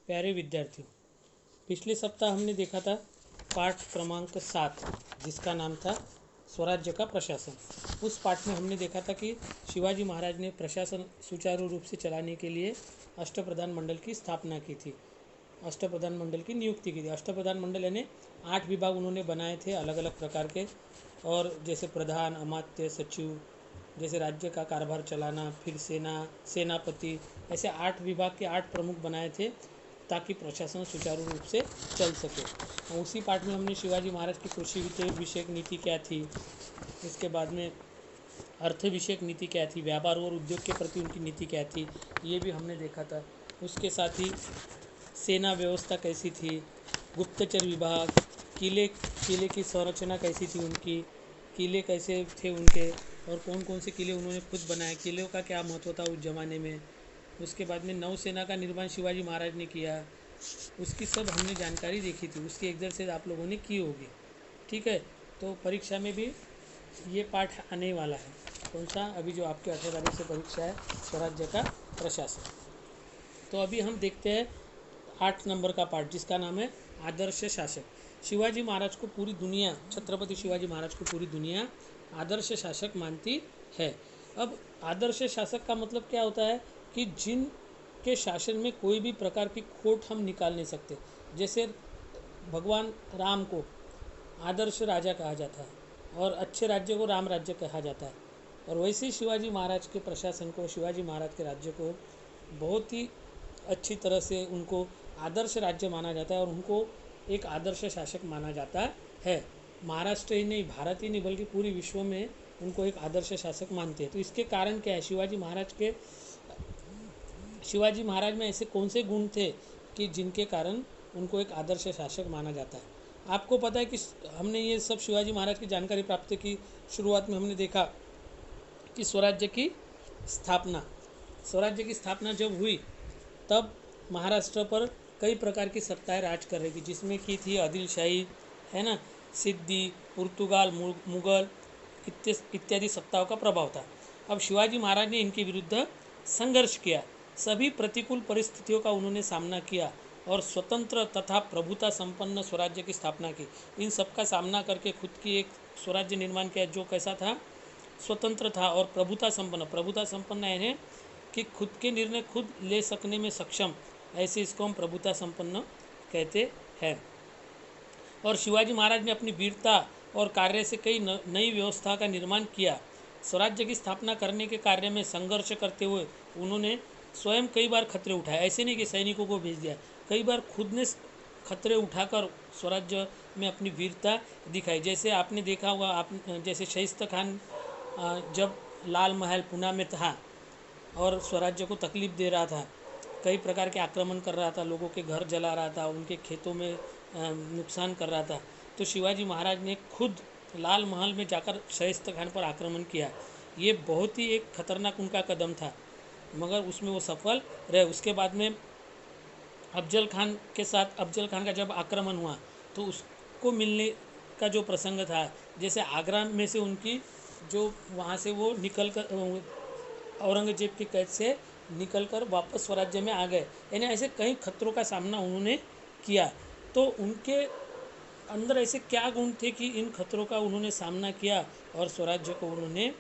प्यारे विद्यार्थियों, पिछले सप्ताह हमने देखा था पाठ क्रमांक 7 जिसका नाम था स्वराज्य का प्रशासन। उस पाठ में हमने देखा था कि शिवाजी महाराज ने प्रशासन सुचारू रूप से चलाने के लिए अष्टप्रधान मंडल की स्थापना की थी, अष्टप्रधान मंडल की नियुक्ति की थी। अष्टप्रधान मंडल यानी 8 विभाग उन्होंने बनाए थे अलग अलग प्रकार के, और जैसे प्रधान, अमात्य, सचिव, जैसे राज्य का कारभार चलाना, फिर सेनापति, ऐसे 8 विभाग के 8 प्रमुख बनाए थे ताकि प्रशासन सुचारू रूप से चल सके। और उसी पाठ में हमने शिवाजी महाराज की कृषि विषयक नीति क्या थी, इसके बाद में अर्थ विषयक नीति क्या थी, व्यापार और उद्योग के प्रति उनकी नीति क्या थी, ये भी हमने देखा था। उसके साथ ही सेना व्यवस्था कैसी थी, गुप्तचर विभाग, किले की संरचना कैसी थी, उनकी किले कैसे थे उनके, और कौन कौन से किले उन्होंने खुद बनाए, किलों का क्या महत्व था उस ज़माने में। उसके बाद में नौसेना का निर्माण शिवाजी महाराज ने किया, उसकी सब हमने जानकारी देखी थी, उसकी एक्सरसाइज आप लोगों ने की होगी। ठीक है, तो परीक्षा में भी ये पाठ आने वाला है। कौन सा? अभी जो आपके 18 तारीख से परीक्षा है, स्वराज्य का प्रशासन। तो अभी हम देखते हैं 8 नंबर का पाठ जिसका नाम है आदर्श शासक। शिवाजी महाराज को पूरी दुनिया, छत्रपति शिवाजी महाराज को पूरी दुनिया आदर्श शासक मानती है। अब आदर्श शासक का मतलब क्या होता है कि जिनके शासन में कोई भी प्रकार की खोट हम निकाल नहीं सकते। जैसे भगवान राम को आदर्श राजा कहा जाता है और अच्छे राज्य को राम राज्य कहा जाता है, और वैसे ही शिवाजी महाराज के प्रशासन को, शिवाजी महाराज के राज्य को बहुत ही अच्छी तरह से उनको आदर्श राज्य माना जाता है और उनको एक आदर्श शासक माना जाता है। महाराष्ट्र ही नहीं, भारत ही नहीं, बल्कि पूरी विश्व में उनको एक आदर्श शासक मानते हैं। तो इसके कारण क्या है, शिवाजी महाराज में ऐसे कौन से गुण थे कि जिनके कारण उनको एक आदर्श शासक माना जाता है। आपको पता है कि हमने ये सब शिवाजी महाराज की जानकारी प्राप्त की। शुरुआत में हमने देखा कि स्वराज्य की स्थापना जब हुई तब महाराष्ट्र पर कई प्रकार की सत्ताएं राज कर रही थी, जिसमें की थी आदिलशाही, है ना, सिद्दी, पुर्तगाल, मुगल इत्यादि सत्ताओं का प्रभाव था। अब शिवाजी महाराज ने इनके विरुद्ध संघर्ष किया, सभी प्रतिकूल परिस्थितियों का उन्होंने सामना किया और स्वतंत्र तथा प्रभुता संपन्न स्वराज्य की स्थापना की। इन सब का सामना करके खुद की एक स्वराज्य निर्माण किया जो कैसा था, स्वतंत्र था और प्रभुता संपन्न यानी कि खुद के निर्णय खुद ले सकने में सक्षम, ऐसे इसको हम प्रभुता संपन्न कहते हैं। और शिवाजी महाराज ने अपनी वीरता और कार्य से कई नई व्यवस्था का निर्माण किया। स्वराज्य की स्थापना करने के कार्य में संघर्ष करते हुए उन्होंने स्वयं कई बार खतरे उठाए। ऐसे नहीं कि सैनिकों को भेज दिया, कई बार खुद ने खतरे उठाकर स्वराज्य में अपनी वीरता दिखाई। जैसे आपने देखा होगा, जैसे शाइस्ता खान जब लाल महल पुणे में था और स्वराज्य को तकलीफ़ दे रहा था, कई प्रकार के आक्रमण कर रहा था, लोगों के घर जला रहा था, उनके खेतों में नुकसान कर रहा था, तो शिवाजी महाराज ने खुद लाल महल में जाकर शाइस्ता खान पर आक्रमण किया। ये बहुत ही एक खतरनाक उनका कदम था, मगर उसमें वो सफल रहे। उसके बाद में अफजल खान का जब आक्रमण हुआ तो उसको मिलने का जो प्रसंग था, जैसे आगरा में से उनकी जो वहाँ से वो निकल कर औरंगजेब की कैद से निकलकर वापस स्वराज्य में आ गए, यानी ऐसे कई खतरों का सामना उन्होंने किया। तो उनके अंदर ऐसे क्या गुण थे कि इन खतरों का उन्होंने सामना किया और स्वराज्य को उन्होंने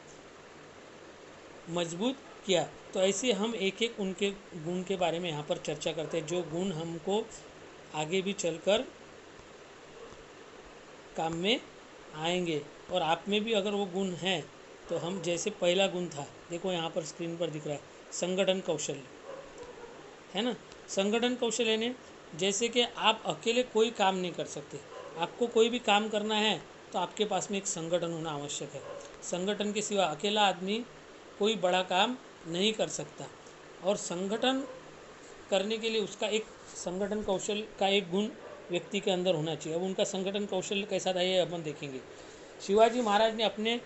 मजबूत किया। तो ऐसे हम एक एक उनके गुण के बारे में यहाँ पर चर्चा करते हैं, जो गुण हमको आगे भी चलकर काम में आएंगे। और आप में भी अगर वो गुण हैं तो हम, जैसे पहला गुण था, देखो यहाँ पर स्क्रीन पर दिख रहा है, संगठन कौशल, है ना। संगठन कौशल यानी जैसे कि आप अकेले कोई काम नहीं कर सकते, आपको कोई भी काम करना है तो आपके पास में एक संगठन होना आवश्यक है। संगठन के सिवा अकेला आदमी कोई बड़ा काम नहीं कर सकता, और संगठन करने के लिए उसका एक संगठन कौशल का एक गुण व्यक्ति के अंदर होना चाहिए। अब उनका संगठन कौशल कैसा था ये अपन देखेंगे। शिवाजी महाराज ने अपने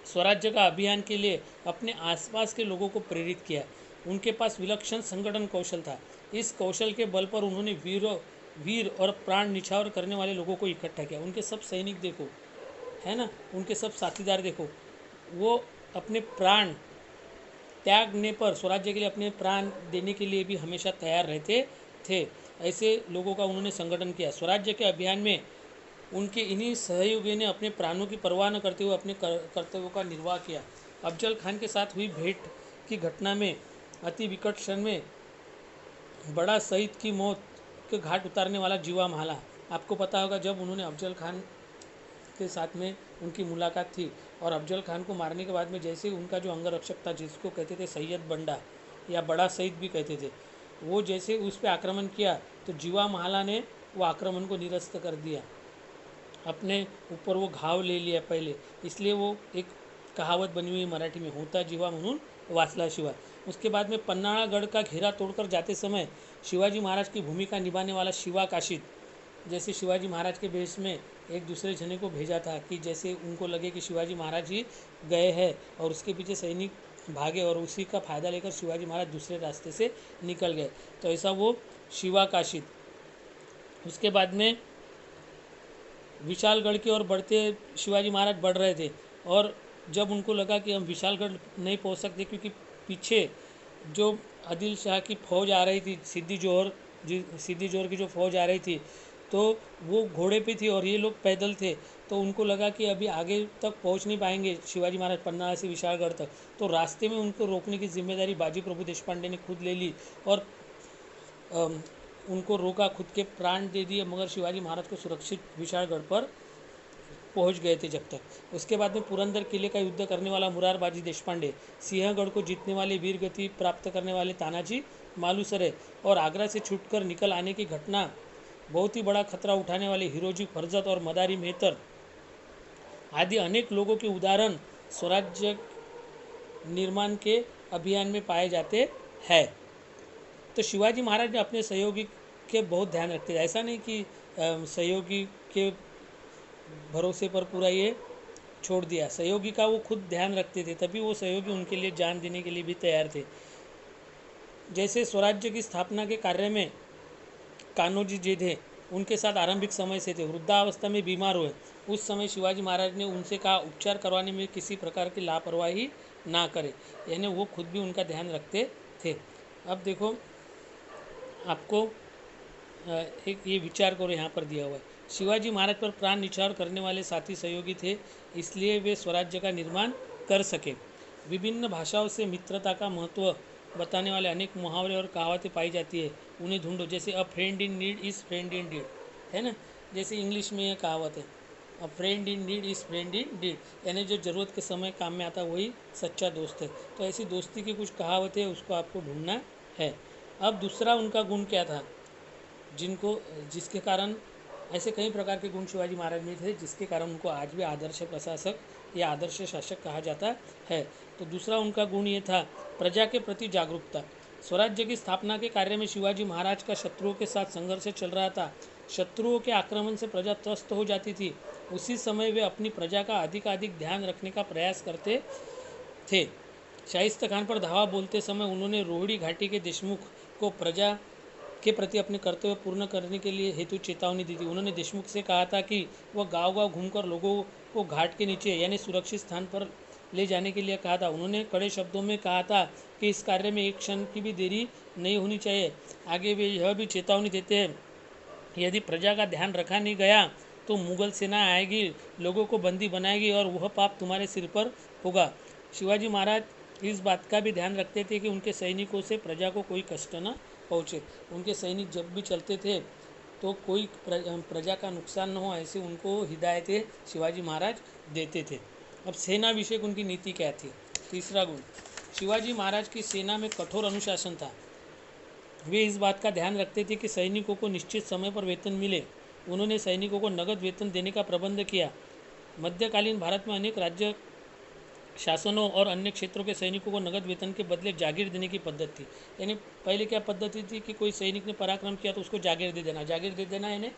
स्वराज्य का अभियान के लिए अपने आसपास के लोगों को प्रेरित किया। उनके पास विलक्षण संगठन कौशल था। इस कौशल के बल पर उन्होंने वीर और प्राण निछावर करने वाले लोगों को इकट्ठा किया। उनके सब सैनिक देखो, है ना, उनके सब साथीदार देखो, वो अपने प्राण त्यागने पर, स्वराज्य के लिए अपने प्राण देने के लिए भी हमेशा तैयार रहते थे, ऐसे लोगों का उन्होंने संगठन किया। स्वराज्य के अभियान में उनके इन्हीं सहयोगियों ने अपने प्राणों की परवाह न करते हुए अपने कर्तव्यों का निर्वाह किया। अफजल खान के साथ हुई भेंट की घटना में अति विकट क्षण में बड़ा शहीद की मौत के घाट उतारने वाला जीवा माला। आपको पता होगा जब उन्होंने अफजल खान के साथ में उनकी मुलाकात थी और अफजल खान को मारने के बाद में जैसे उनका जो अंगरक्षक था जिसको कहते थे सैयद बंडा या बड़ा शहीद भी कहते थे, वो जैसे उस पर आक्रमण किया तो जीवा माला ने वो आक्रमण को निरस्त कर दिया, अपने ऊपर वो घाव ले लिया पहले। इसलिए वो एक कहावत बनी हुई मराठी में, होता जीवा म्हणून वाचला शिवा। उसके बाद में पन्हाळागढ़ का घेरा तोड़कर जाते समय शिवाजी महाराज की भूमिका निभाने वाला शिवा काशिद, जैसे शिवाजी महाराज के भेष में एक दूसरे जने को भेजा था कि जैसे उनको लगे कि शिवाजी महाराज ही गए हैं और उसके पीछे सैनिक भागे और उसी का फ़ायदा लेकर शिवाजी महाराज दूसरे रास्ते से निकल गए, तो ऐसा वो शिवा काशिद। उसके बाद में विशालगढ़ की ओर बढ़ते शिवाजी महाराज बढ़ रहे थे और जब उनको लगा कि हम विशालगढ़ नहीं पहुंच सकते क्योंकि पीछे जो आदिल शाह की फ़ौज आ रही थी, सिद्दी जोहर की जो फ़ौज आ रही थी, तो वो घोड़े पे थी और ये लोग पैदल थे, तो उनको लगा कि अभी आगे तक पहुंच नहीं पाएंगे शिवाजी महाराज पन्हाळा से विशालगढ़ तक, तो रास्ते में उनको रोकने की जिम्मेदारी बाजी प्रभु देशपांडे ने खुद ले ली और उनको रोका, खुद के प्राण दे दिए, मगर शिवाजी महाराज को सुरक्षित विशालगढ़ पर पहुंच गए थे जब तक। उसके बाद में पुरंदर किले का युद्ध करने वाला मुरारबाजी देशपांडे, सिंहगढ़ को जीतने वाले वीर गति प्राप्त करने वाले तानाजी मालुसरे और आगरा से छूटकर निकल आने की घटना, बहुत ही बड़ा खतरा उठाने वाले हिरोजी फरजत और मदारी मेहतर आदि अनेक लोगों के उदाहरण स्वराज्य निर्माण के अभियान में पाए जाते हैं। तो शिवाजी महाराज ने अपने सहयोगी के बहुत ध्यान रखते थे। ऐसा नहीं कि सहयोगी के भरोसे पर पूरा ये छोड़ दिया, सहयोगी का वो खुद ध्यान रखते थे, तभी वो सहयोगी उनके लिए जान देने के लिए भी तैयार थे। जैसे स्वराज्य की स्थापना के कार्य में कान्होजी जेधे उनके साथ आरंभिक समय से थे, वृद्धावस्था में बीमार हुए, उस समय शिवाजी महाराज ने उनसे कहा उपचार करवाने में किसी प्रकार की लापरवाही ना करें, यानी वो खुद भी उनका ध्यान रखते थे। अब देखो आपको एक ये विचार करो यहाँ पर दिया हुआ है, शिवाजी महाराज पर प्राण निछावर करने वाले साथी सहयोगी थे, इसलिए वे स्वराज्य का निर्माण कर सके। विभिन्न भाषाओं से मित्रता का महत्व बताने वाले अनेक मुहावरे और कहावतें पाई जाती है, उन्हें ढूंढो। जैसे a friend in need is friend in deed, है ना, जैसे इंग्लिश में यह कहावत है, a friend in need is friend in deed, यानी जो ज़रूरत के समय काम में आता वही सच्चा दोस्त है। तो ऐसी दोस्ती की कुछ कहावतें उसको आपको ढूंढना है। अब दूसरा उनका गुण क्या था, जिसके कारण ऐसे कई प्रकार के गुण शिवाजी महाराज में थे जिसके कारण उनको आज भी आदर्श प्रशासक या आदर्श शासक कहा जाता है। तो दूसरा उनका गुण ये था प्रजा के प्रति जागरूकता। स्वराज्य की स्थापना के कार्य में शिवाजी महाराज का शत्रुओं के साथ संघर्ष चल रहा था, शत्रुओं के आक्रमण से प्रजा त्रस्त हो जाती थी, उसी समय वे अपनी प्रजा का अधिकाधिक ध्यान रखने का प्रयास करते थे। शाइस्ता खान पर धावा बोलते समय उन्होंने रोहिणी घाटी के देशमुख को प्रजा के प्रति अपने कर्तव्य पूर्ण करने के लिए हेतु चेतावनी दी थी। उन्होंने देशमुख से कहा था कि वह गांव-गांव घूमकर लोगों को घाट के नीचे यानी सुरक्षित स्थान पर ले जाने के लिए कहा था। उन्होंने कड़े शब्दों में कहा था कि इस कार्य में एक क्षण की भी देरी नहीं होनी चाहिए। आगे वे यह भी चेतावनी देते हैं, यदि प्रजा का ध्यान रखा नहीं गया तो मुगल सेना आएगी, लोगों को बंदी बनाएगी और वह पाप तुम्हारे सिर पर होगा। शिवाजी महाराज इस बात का भी ध्यान रखते थे कि उनके सैनिकों से प्रजा को कोई कष्ट न पहुँचे। उनके सैनिक जब भी चलते थे तो कोई प्रजा का नुकसान न हो, ऐसे उनको हिदायतें शिवाजी महाराज देते थे। अब सेना विषयक उनकी नीति क्या थी। तीसरा गुण, शिवाजी महाराज की सेना में कठोर अनुशासन था। वे इस बात का ध्यान रखते थे कि सैनिकों को निश्चित समय पर वेतन मिले। उन्होंने सैनिकों को नगद वेतन देने का प्रबंध किया। मध्यकालीन भारत में अनेक राज्य शासनों और अन्य क्षेत्रों के सैनिकों को नगद वेतन के बदले जागीर देने की पद्धति थी। यानी पहले क्या पद्धति थी कि कोई सैनिक ने पराक्रम किया तो उसको जागीर दे देना, जागीर दे देना यानी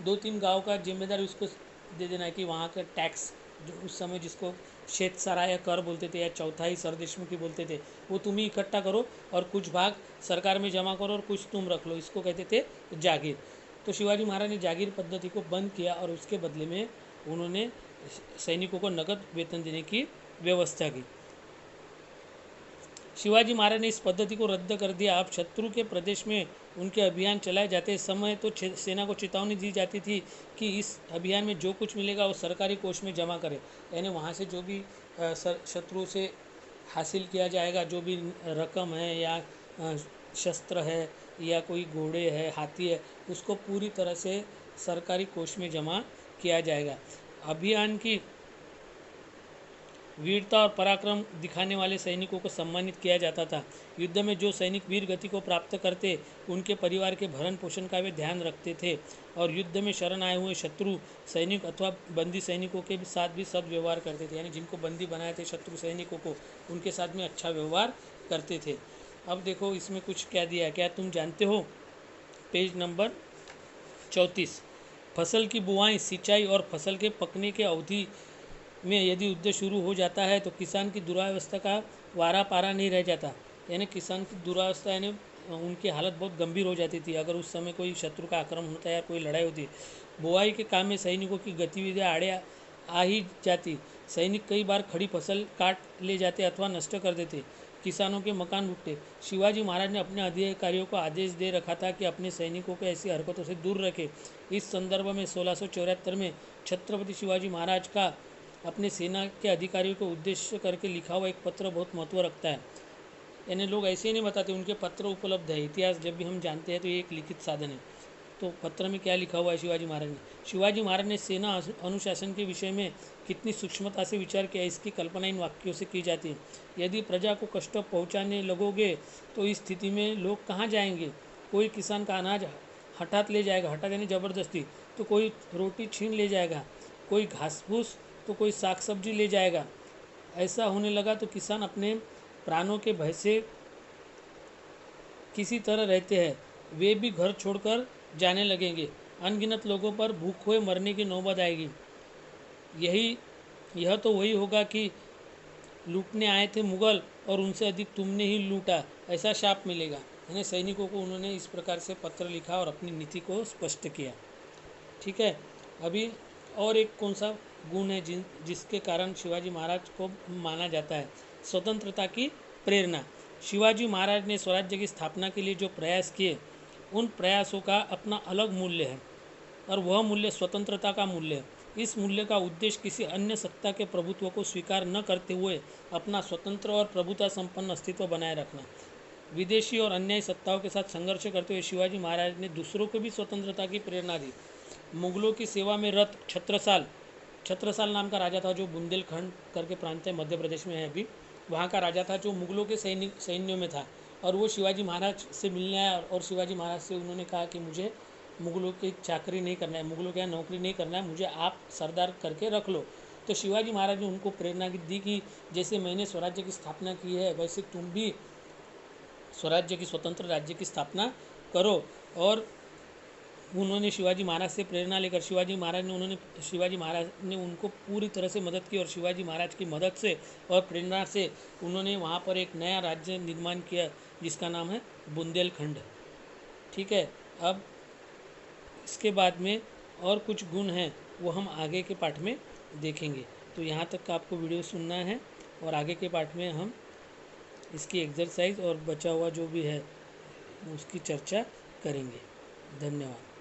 2-3 गांव का जिम्मेदारी उसको दे देना है कि वहाँ का टैक्स जो उस समय जिसको शेत सराय कर बोलते थे या चौथाई सरदेशमुखी बोलते थे, वो तुम ही इकट्ठा करो और कुछ भाग सरकार में जमा करो और कुछ तुम रख लो, इसको कहते थे जागीर। तो शिवाजी महाराज ने जागीर पद्धति को बंद किया और उसके बदले में उन्होंने सैनिकों को नगद वेतन देने की व्यवस्था की। शिवाजी महाराज ने इस पद्धति को रद्द कर दिया। अब शत्रु के प्रदेश में उनके अभियान चलाए जाते समय तो सेना को चेतावनी दी जाती थी कि इस अभियान में जो कुछ मिलेगा वो सरकारी कोष में जमा करे, यानी वहाँ से जो भी शत्रु से हासिल किया जाएगा, जो भी रकम है या शस्त्र है या कोई घोड़े है, हाथी है, उसको पूरी तरह से सरकारी कोष में जमा किया जाएगा। अभियान की वीरता और पराक्रम दिखाने वाले सैनिकों को सम्मानित किया जाता था। युद्ध में जो सैनिक वीर गति को प्राप्त करते, उनके परिवार के भरण पोषण का वे ध्यान रखते थे और युद्ध में शरण आए हुए शत्रु सैनिक अथवा बंदी सैनिकों के साथ भी सद्व्यवहार करते थे, यानी जिनको बंदी बनाए थे शत्रु सैनिकों को, उनके साथ में अच्छा व्यवहार करते थे। अब देखो इसमें कुछ क्या दिया है, क्या तुम जानते हो? पेज नंबर 34, फसल की बुआई, सिंचाई और फसल के पकने के अवधि में यदि युद्ध शुरू हो जाता है तो किसान की दुरावस्था का वारा पारा नहीं रह जाता, यानी किसान की दुरावस्था यानी उनकी हालत बहुत गंभीर हो जाती थी अगर उस समय कोई शत्रु का आक्रमण होता है या कोई लड़ाई होती। बुआई के काम में सैनिकों की गतिविधियाँ आड़े आ ही जाती। सैनिक कई बार खड़ी फसल काट ले जाते अथवा नष्ट कर देते, किसानों के मकान लूटते। शिवाजी महाराज ने अपने अधिकारियों को आदेश दे रखा था कि अपने सैनिकों को ऐसी हरकतों से दूर रखें। इस संदर्भ में 1674 में छत्रपति शिवाजी महाराज का अपने सेना के अधिकारियों को उद्देश्य करके लिखा हुआ एक पत्र बहुत महत्व रखता है, यानी लोग ऐसे ही नहीं बताते, उनके पत्र उपलब्ध है। इतिहास जब भी हम जानते हैं तो ये एक लिखित साधन है। तो पत्र में क्या लिखा हुआ है शिवाजी महाराज ने? शिवाजी महाराज ने सेना अनुशासन के विषय में कितनी सूक्ष्मता से विचार किया, इसकी कल्पना इन वाक्यों से की जाती है। यदि प्रजा को कष्ट पहुँचाने लगोगे तो इस स्थिति में लोग कहाँ जाएंगे? कोई किसान का अनाज हठात ले जाएगा, हठात यानी ज़बरदस्ती, तो कोई रोटी छीन ले जाएगा, कोई घास फूस तो कोई साग सब्जी ले जाएगा। ऐसा होने लगा तो किसान अपने प्राणों के भय से किसी तरह रहते हैं, वे भी घर छोड़कर जाने लगेंगे। अनगिनत लोगों पर भूखे मरने की नौबत आएगी। यह तो वही होगा कि लूटने आए थे मुगल और उनसे अधिक तुमने ही लूटा, ऐसा शाप मिलेगा। यानी सैनिकों को उन्होंने इस प्रकार से पत्र लिखा और अपनी नीति को स्पष्ट किया। ठीक है, अभी और एक कौन सा गुण है जिसके कारण शिवाजी महाराज को माना जाता है? स्वतंत्रता की प्रेरणा। शिवाजी महाराज ने स्वराज्य की स्थापना के लिए जो प्रयास किए, उन प्रयासों का अपना अलग मूल्य है और वह मूल्य स्वतंत्रता का मूल्य है। इस मूल्य का उद्देश्य किसी अन्य सत्ता के प्रभुत्व को स्वीकार न करते हुए अपना स्वतंत्र और प्रभुता संपन्न अस्तित्व बनाए रखना। विदेशी और अन्य सत्ताओं के साथ संघर्ष करते हुए शिवाजी महाराज ने दूसरों को भी स्वतंत्रता की प्रेरणा दी। मुगलों की सेवा में रत छत्रसाल नाम का राजा था, जो बुंदेलखंड करके प्रांत है, मध्य प्रदेश में है अभी, वहाँ का राजा था, जो मुगलों के सैन्यों में था। और वो शिवाजी महाराज से मिलने आया और शिवाजी महाराज से उन्होंने कहा कि मुझे मुगलों की चाकरी नहीं करना है, मुगलों के यहाँ नौकरी नहीं करना है, मुझे आप सरदार करके रख लो। तो शिवाजी महाराज ने उनको प्रेरणा दी कि जैसे मैंने स्वराज्य की स्थापना की है, वैसे तुम भी स्वराज्य की, स्वतंत्र राज्य की स्थापना करो। और उन्होंने शिवाजी महाराज से प्रेरणा लेकर शिवाजी महाराज ने उनको पूरी तरह से मदद की और शिवाजी महाराज की मदद से और प्रेरणा से उन्होंने वहाँ पर एक नया राज्य निर्माण किया जिसका नाम है बुंदेलखंड। ठीक है, अब इसके बाद में और कुछ गुण हैं वो हम आगे के पाठ में देखेंगे। तो यहाँ तक का आपको वीडियो सुनना है और आगे के पाठ में हम इसकी एक्सरसाइज और बचा हुआ जो भी है उसकी चर्चा करेंगे। धन्यवाद।